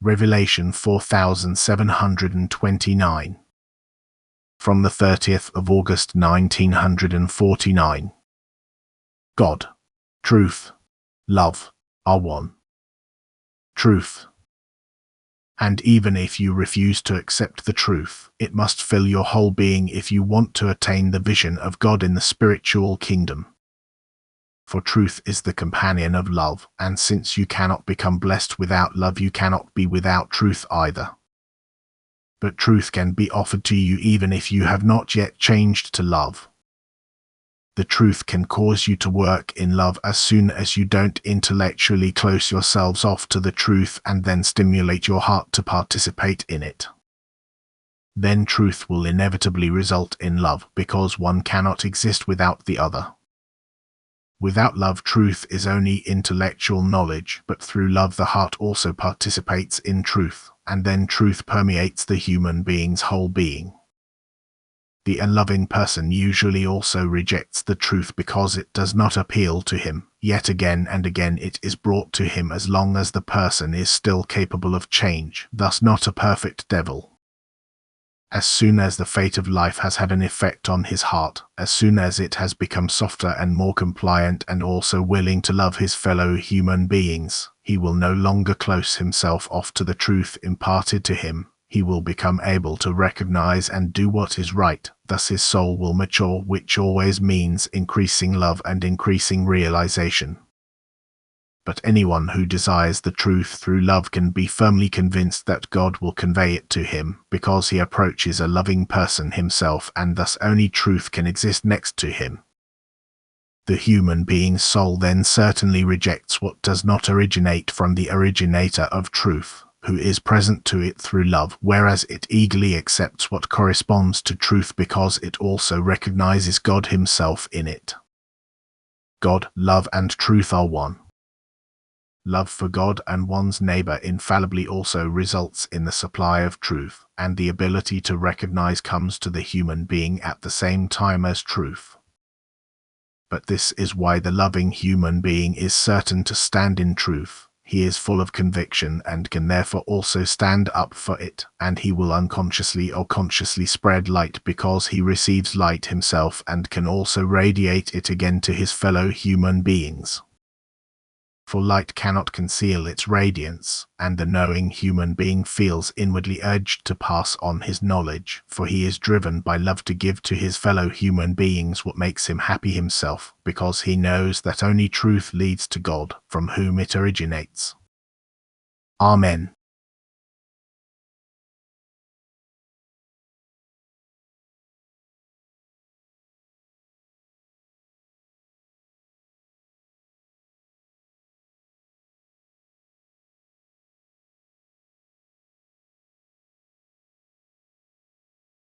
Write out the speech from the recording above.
Revelation 4729. From the 30th of August 1949. God, truth, love, are one. Truth. And even if you refuse to accept the truth, it must fill your whole being if you want to attain the vision of God in the spiritual kingdom. For truth is the companion of love, and since you cannot become blessed without love, you cannot be without truth either. But truth can be offered to you even if you have not yet changed to love. The truth can cause you to work in love as soon as you don't intellectually close yourselves off to the truth and then stimulate your heart to participate in it. Then truth will inevitably result in love, because one cannot exist without the other. Without love, truth is only intellectual knowledge, but through love the heart also participates in truth, and then truth permeates the human being's whole being. The unloving person usually also rejects the truth because it does not appeal to him, yet again and again it is brought to him as long as the person is still capable of change, thus not a perfect devil. As soon as the fate of life has had an effect on his heart, as soon as it has become softer and more compliant and also willing to love his fellow human beings, he will no longer close himself off to the truth imparted to him. He will become able to recognize and do what is right, thus his soul will mature, which always means increasing love and increasing realization. But anyone who desires the truth through love can be firmly convinced that God will convey it to him, because he approaches a loving person himself, and thus only truth can exist next to him. The human being's soul then certainly rejects what does not originate from the originator of truth, who is present to it through love, whereas it eagerly accepts what corresponds to truth because it also recognizes God himself in it. God, love, and truth are one. Love for God and one's neighbor infallibly also results in the supply of truth, and the ability to recognize comes to the human being at the same time as truth. But this is why the loving human being is certain to stand in truth. He is full of conviction and can therefore also stand up for it, and he will unconsciously or consciously spread light because he receives light himself and can also radiate it again to his fellow human beings. For light cannot conceal its radiance, and the knowing human being feels inwardly urged to pass on his knowledge, for he is driven by love to give to his fellow human beings what makes him happy himself, because he knows that only truth leads to God, from whom it originates. Amen.